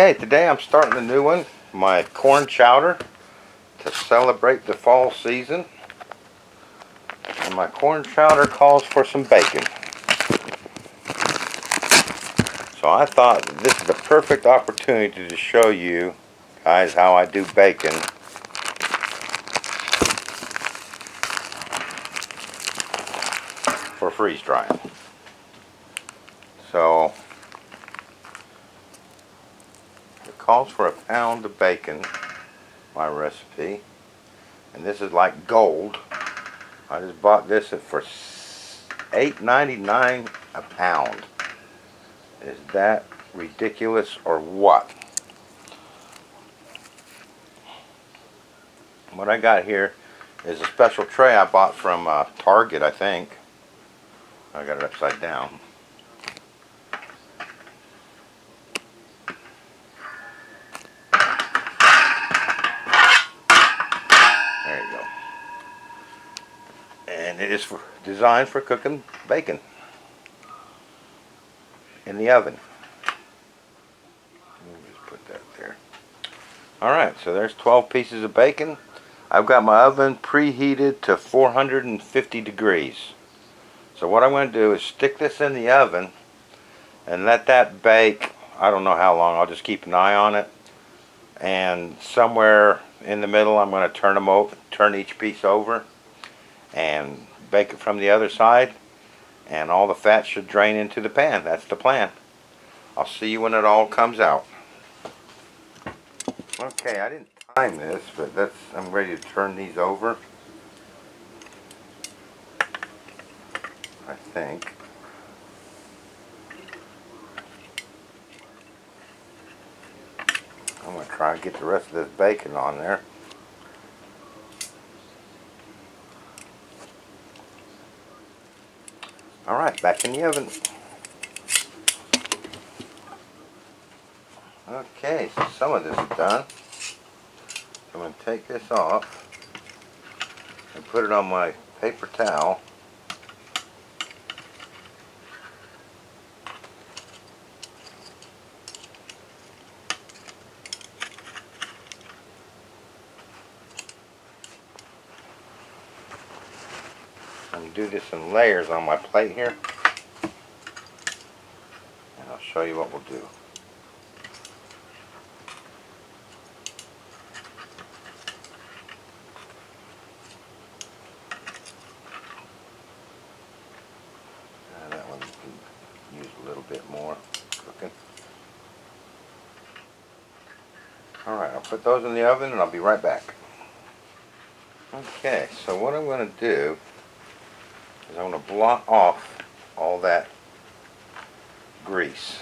Okay, today I'm starting a new one, my corn chowder, to celebrate the fall season. And my corn chowder calls for some bacon. So I thought this is the perfect opportunity to show you guys how I do bacon. For freeze drying. So it calls for a pound of bacon, my recipe, and this is like gold. I just bought this for $8.99 a pound. Is that ridiculous or what? What I got here is a special tray I bought from Target, I think. I got it upside down. There you go. And it is designed for cooking bacon in the oven. Let me just put that there. Alright, so there's 12 pieces of bacon. I've got my oven preheated to 450 degrees. So what I'm going to do is stick this in the oven and let that bake. I don't know how long. I'll just keep an eye on it. And somewhere in the middle, I'm going to turn each piece over and bake it from the other side. And all the fat should drain into the pan. That's the plan. I'll see you when it all comes out. Okay, I didn't time this, but I'm ready to turn these over. I think. I'm going to try and get the rest of this bacon on there. Alright, back in the oven. Okay, so some of this is done. I'm going to take this off and put it on my paper towel. And do this in layers on my plate here. And I'll show you what we'll do. That one can use a little bit more cooking. Alright, I'll put those in the oven and I'll be right back. Okay, so what I'm going to do is I'm going to blot off all that grease.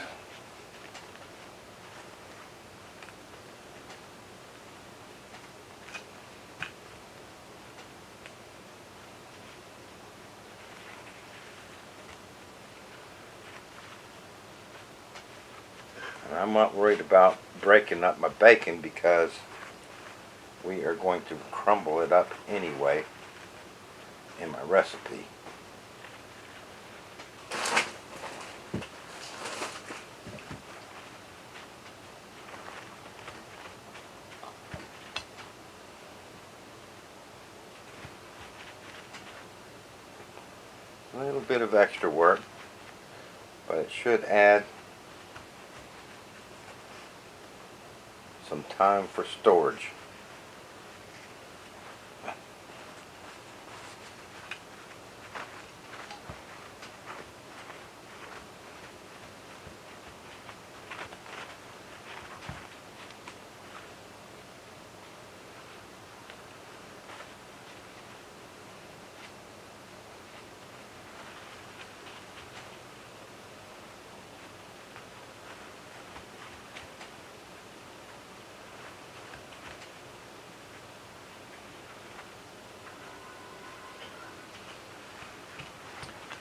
And I'm not worried about breaking up my bacon because we are going to crumble it up anyway in my recipe. A little bit of extra work, but it should add some time for storage.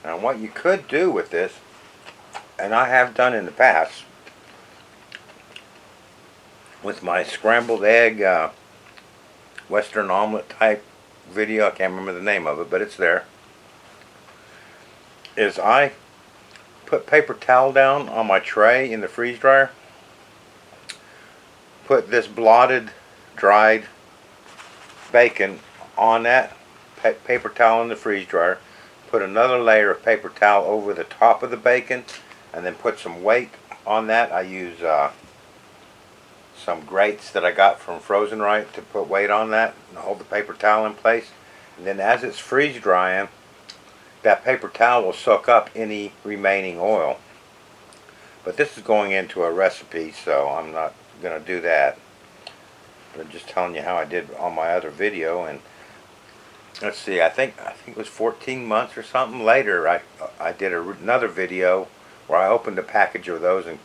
Now what you could do with this, and I have done in the past, with my scrambled egg Western omelet type video, I can't remember the name of it, but it's there, is I put paper towel down on my tray in the freeze dryer, put this blotted, dried bacon on that paper towel in the freeze dryer. Put another layer of paper towel over the top of the bacon, and then put some weight on that. I use some grates that I got from Frozen Right to put weight on that and hold the paper towel in place. And then as it's freeze drying, that paper towel will soak up any remaining oil. But this is going into a recipe, so I'm not going to do that. But I'm just telling you how I did on my other video. And let's see, I think it was 14 months or something later, I did another video where I opened a package of those and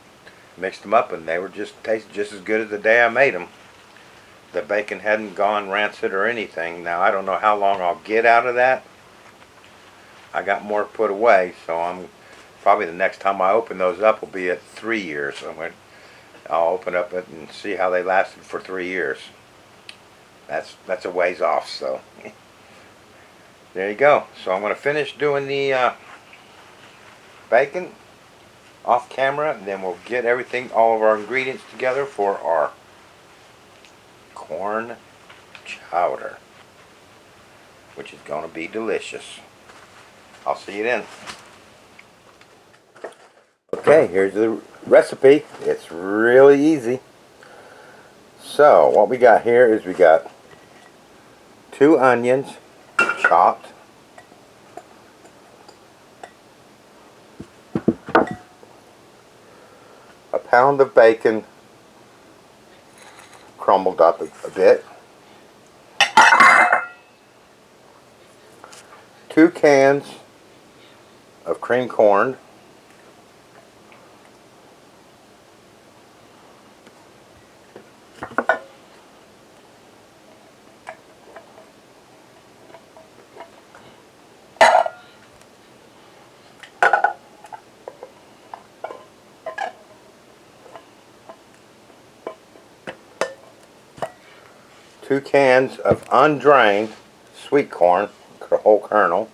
mixed them up, and they were tasted just as good as the day I made them. The bacon hadn't gone rancid or anything. Now I don't know how long I'll get out of that. I got more put away, so I'm probably the next time I open those up will be at 3 years. So I'll open up it and see how they lasted for 3 years. That's a ways off. So there you go. So I'm going to finish doing the bacon off camera, and then we'll get all of our ingredients together for our corn chowder, which is going to be delicious. I'll see you then. Okay, here's the recipe. It's really easy. So what we got here is we got 2 onions chopped, a pound of bacon crumbled up a bit, 2 cans of cream corn, two cans of undrained sweet corn, whole kernel,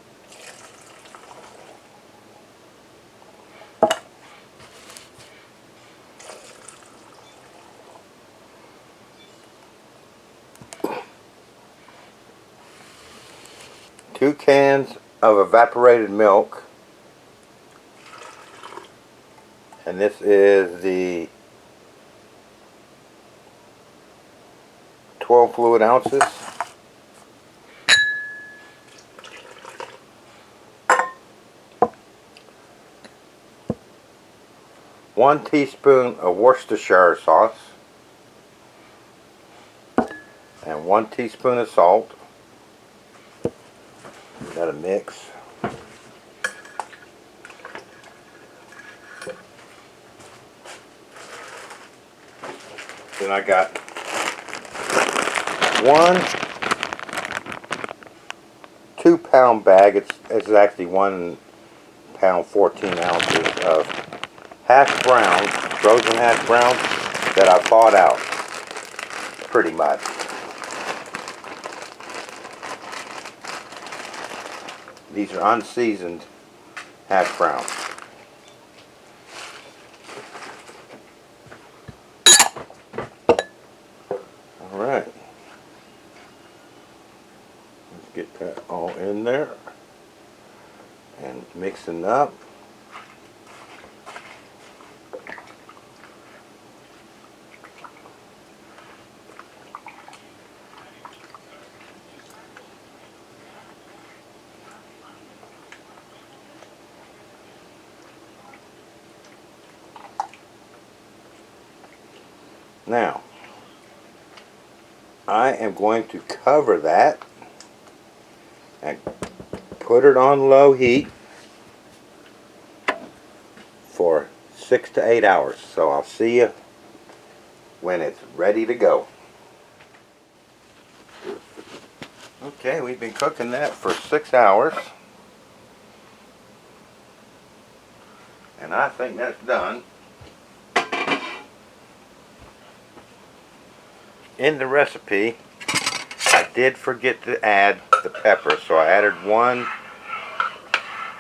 two cans of evaporated milk, and this is the 12 fluid ounces. One teaspoon of Worcestershire sauce, and 1 teaspoon of salt. Got a mix. Then I got 1 2-pound bag. It's actually 1 pound 14 ounces of hash browns, frozen hash browns that I thawed out, pretty much. These are unseasoned hash browns. Alright. Let's get that all in there and mixing up. Now, I am going to cover that and put it on low heat for 6 to 8 hours. So I'll see you when it's ready to go. Okay, we've been cooking that for 6 hours. And I think that's done. In the recipe, I did forget to add the pepper, so I added 1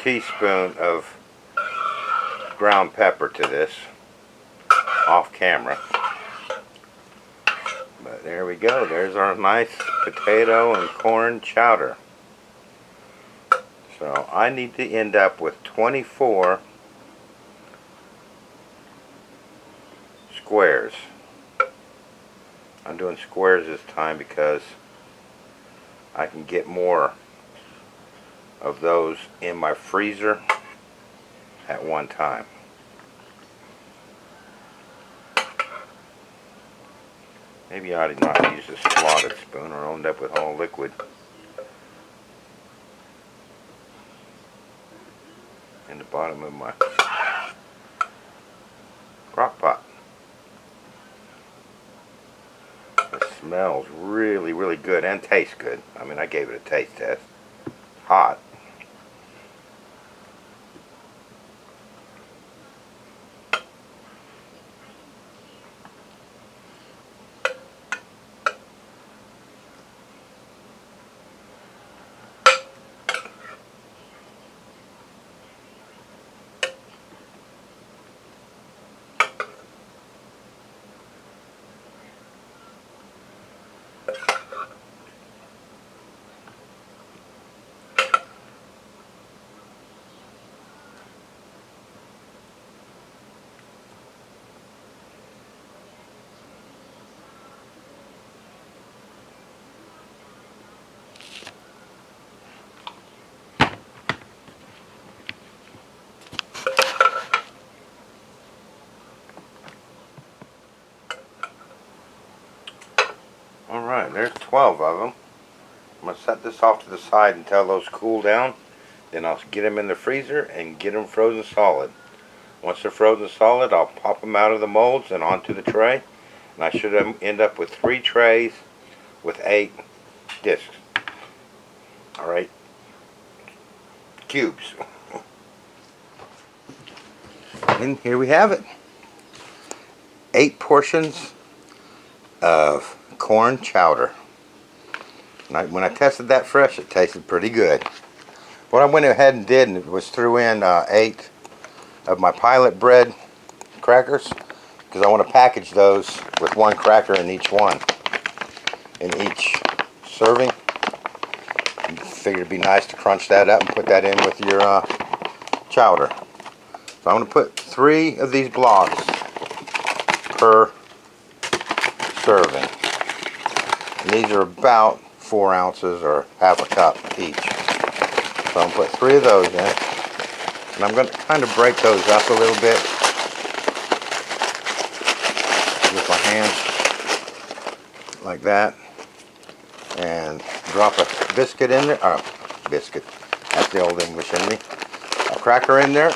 teaspoon of ground pepper to this off camera. There we go. There's our nice potato and corn chowder. So I need to end up with 24 squares. I'm doing squares this time because I can get more of those in my freezer at one time. Maybe I did not use a slotted spoon or end up with all liquid in the bottom of my crock pot. It smells really, really good and tastes good. I mean, I gave it a taste test. Hot. Alright, there's 12 of them. I'm going to set this off to the side until those cool down. Then I'll get them in the freezer and get them frozen solid. Once they're frozen solid, I'll pop them out of the molds and onto the tray. And I should end up with 3 trays with 8 discs. Alright, cubes. And here we have it. 8 portions of corn chowder. And when I tested that fresh, it tasted pretty good. What I went ahead and did was threw in 8 of my pilot bread crackers, because I want to package those with 1 cracker in each one, in each serving. I figured it'd be nice to crunch that up and put that in with your chowder. So I'm going to put 3 of these blocks per serving. And these are about 4 ounces or half a cup each. So I'm going to put 3 of those in. And I'm going to kind of break those up a little bit with my hands, like that. And drop a biscuit in there. Biscuit. That's the old English in me. A cracker in there.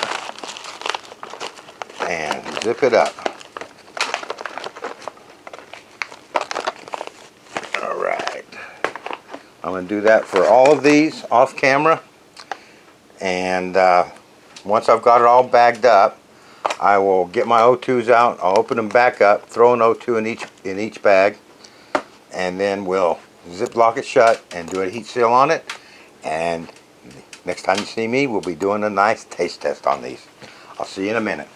And zip it up. Alright. I'm going to do that for all of these off camera. And once I've got it all bagged up, I will get my O2s out. I'll open them back up, throw an O2 in each bag, and then we'll ziplock it shut and do a heat seal on it. And next time you see me, we'll be doing a nice taste test on these. I'll see you in a minute.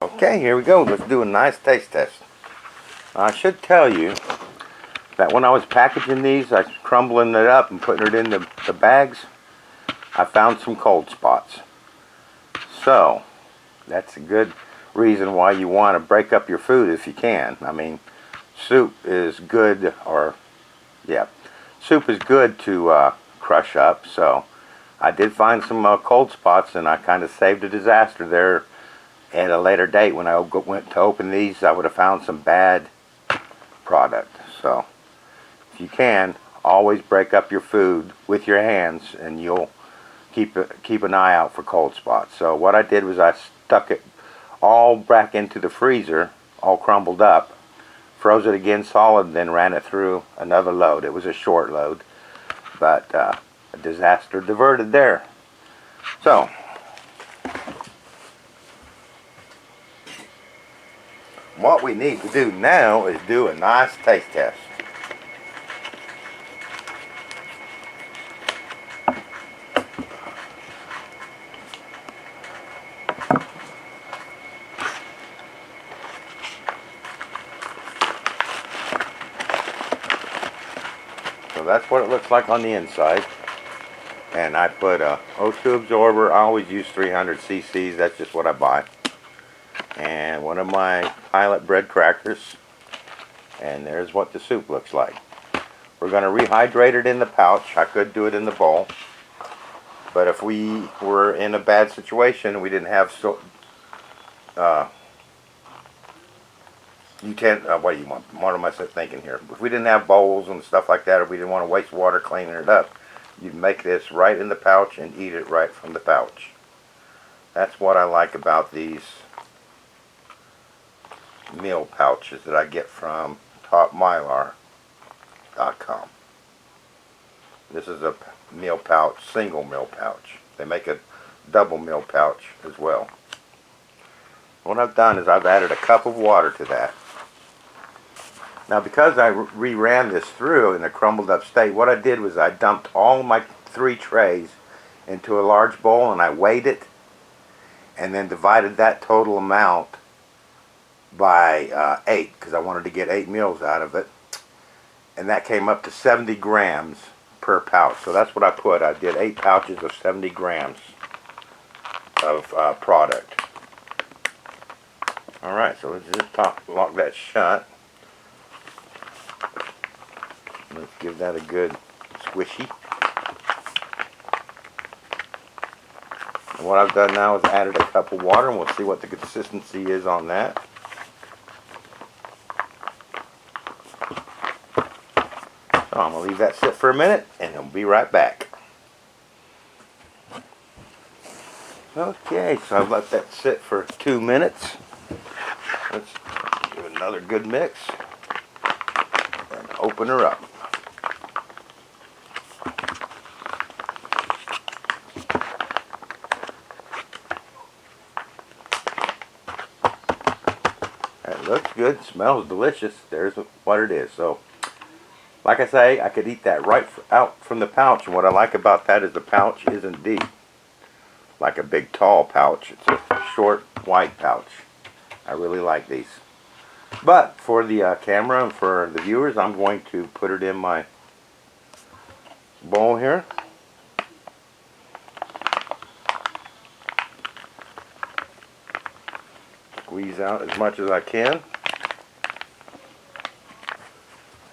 Okay, here we go. Let's do a nice taste test. I should tell you that when I was packaging these, I was crumbling it up and putting it in the bags, I found some cold spots. So, that's a good reason why you want to break up your food if you can. I mean, soup is good, soup is good to crush up. So, I did find some cold spots, and I kind of saved a disaster there. At a later date, when I went to open these, I would have found some bad product. So, if you can, always break up your food with your hands, and you'll keep an eye out for cold spots. So what I did was I stuck it all back into the freezer, all crumbled up, froze it again solid, and then ran it through another load. It was a short load, but a disaster diverted there. So, what we need to do now is do a nice taste test. So that's what it looks like on the inside. And I put a O2 absorber. I always use 300 cc's. That's just what I buy. And one of my pilot bread crackers. And there's what the soup looks like. We're going to rehydrate it in the pouch. I could do it in the bowl. But if we were in a bad situation, we didn't have what do you want? What am I thinking here? If we didn't have bowls and stuff like that, or we didn't want to waste water cleaning it up, you'd make this right in the pouch and eat it right from the pouch. That's what I like about these meal pouches that I get from topmylar.com. This is a meal pouch, single meal pouch. They make a double meal pouch as well. What I've done is I've added a cup of water to that. Now, because I re-ran this through in a crumbled up state, what I did was I dumped all my 3 trays into a large bowl and I weighed it and then divided that total amount by 8 because I wanted to get 8 meals out of it. And that came up to 70 grams per pouch. So that's what I put. I did 8 pouches of 70 grams of product. Alright, so let's just lock that shut. Let's give that a good squishy. And what I've done now is added a cup of water, and we'll see what the consistency is on that. So I'm going to leave that sit for a minute, and I'll be right back. Okay, so I've let that sit for 2 minutes. Let's give it another good mix and open her up. It looks good, smells delicious. There's what it is. So, like I say, I could eat that right out from the pouch. And what I like about that is the pouch isn't deep, like a big tall pouch. It's a short, white pouch. I really like these. But for the camera and for the viewers, I'm going to put it in my bowl here. Squeeze out as much as I can.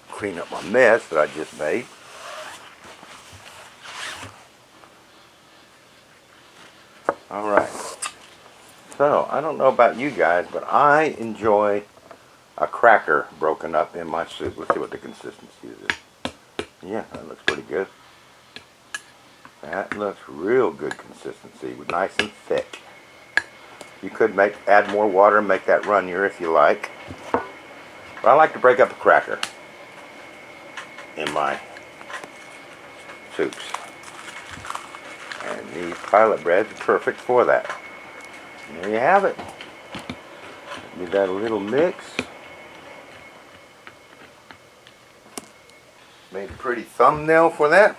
Clean up my mess that I just made. Alright. So, I don't know about you guys, but I enjoy a cracker broken up in my soup. Let's see what the consistency is. Yeah, that looks pretty good. That looks real good consistency, nice and thick. You could add more water and make that runnier if you like. But I like to break up a cracker in my soups. And these pilot breads are perfect for that. And there you have it. Give that a little mix. Made a pretty thumbnail for that.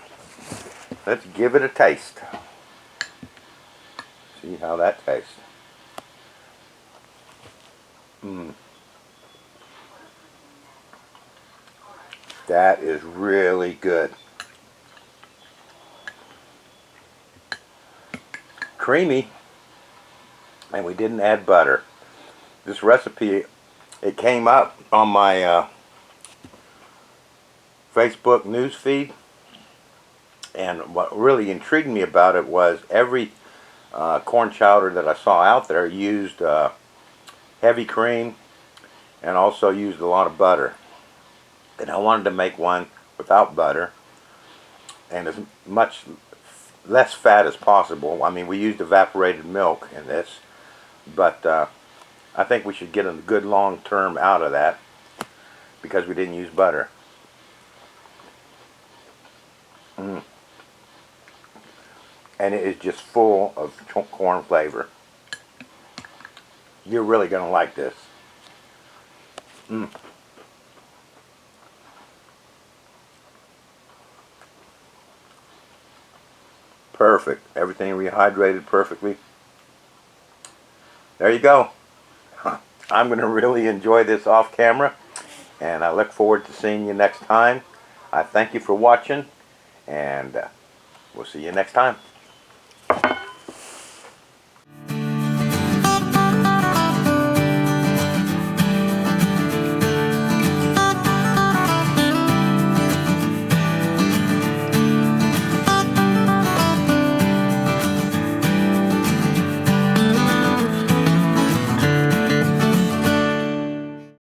Let's give it a taste. See how that tastes. That is really good. Creamy, and we didn't add butter. This recipe, it came up on my Facebook news feed, and what really intrigued me about it was every corn chowder that I saw out there used heavy cream and also used a lot of butter. And I wanted to make one without butter and as much less fat as possible. I mean, we used evaporated milk in this, but I think we should get a good long term out of that because we didn't use butter. And it is just full of corn flavor. You're really going to like this. Perfect. Everything rehydrated perfectly. There you go. I'm going to really enjoy this off camera, and I look forward to seeing you next time. I thank you for watching, and we'll see you next time.